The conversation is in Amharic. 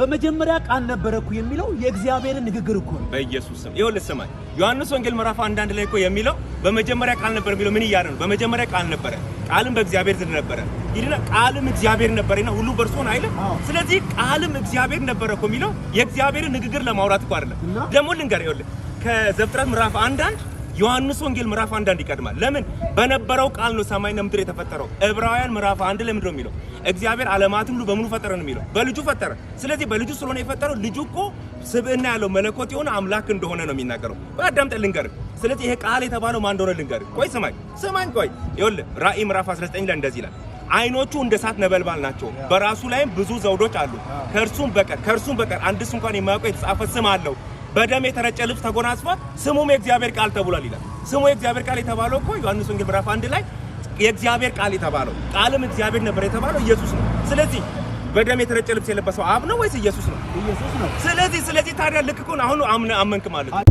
በመጀመሪያ ቃል ነበረኩ የሚለው የእግዚአብሔር ንግግር እኮ ነው። በኢየሱስ ስም ይኸውልህ ስማኝ፣ ዮሐንስ ወንጌል ምዕራፍ 1 ላይ እኮ የሚለው በመጀመሪያ ቃል ነበር የሚለው ምን እያለ ነው? በመጀመሪያ ቃል ነበረ፣ ቃልም በእግዚአብሔር ዘንድ ነበረ ይልና ቃልም እግዚአብሔር ነበርና ሁሉ በእርሱ ሆነ አይደል? ስለዚህ ቃልም እግዚአብሔር ነበረ እኮ የሚለው የእግዚአብሔር ንግግር ለማውራት እኮ አይደለም። ደግሞ ልንገርህ ይኸውልህ ከዘፍጥረት ምዕራፍ 1 ዮሐንስ ወንጌል ምዕራፍ 1 ይቀድማል። ለምን? በነበረው ቃል ነው ሰማይና ምድር የተፈጠረው። ዕብራውያን ምዕራፍ 1 ላይ ምንድነው የሚለው? እግዚአብሔር ዓለማትን ሁሉ በሙሉ ፈጠረ ነው የሚለው። በልጁ ፈጠረ። ስለዚህ በልጁ ስለሆነ የፈጠረው ልጁ እኮ ስብዕና ያለው መለኮት የሆነ አምላክ እንደሆነ ነው የሚናገረው። አዳምጠህ ልንገርህ። ስለዚህ ይሄ ቃል የተባለው ማን እንደሆነ ልንገርህ። ቆይ ስማኝ ቆይ። ይኸውልህ ራእይ ምዕራፍ 19 ላይ እንደዚህ ይላል፣ አይኖቹ እንደ እሳት ነበልባል ናቸው፣ በራሱ ላይም ብዙ ዘውዶች አሉ፣ ከእርሱም በቀር አንድስ እንኳን የማያውቀው የተጻፈ ስም አለው። በደም የተረጨ ልብስ ተጎናጽፏል፣ ስሙም የእግዚአብሔር ቃል ተብሏል ይላል። ስሙ የእግዚአብሔር ቃል የተባለው እኮ ዮሐንስ ወንጌል ምዕራፍ 1 ላይ የእግዚአብሔር ቃል የተባለው ቃልም እግዚአብሔር ነበር የተባለው ኢየሱስ ነው። ስለዚህ በደም የተረጨ ልብስ የለበሰው አብ ነው ወይስ ኢየሱስ ነው? ኢየሱስ ነው። ስለዚህ ታዲያ ልክ እኮ አሁን አመንክ ማለት ነው።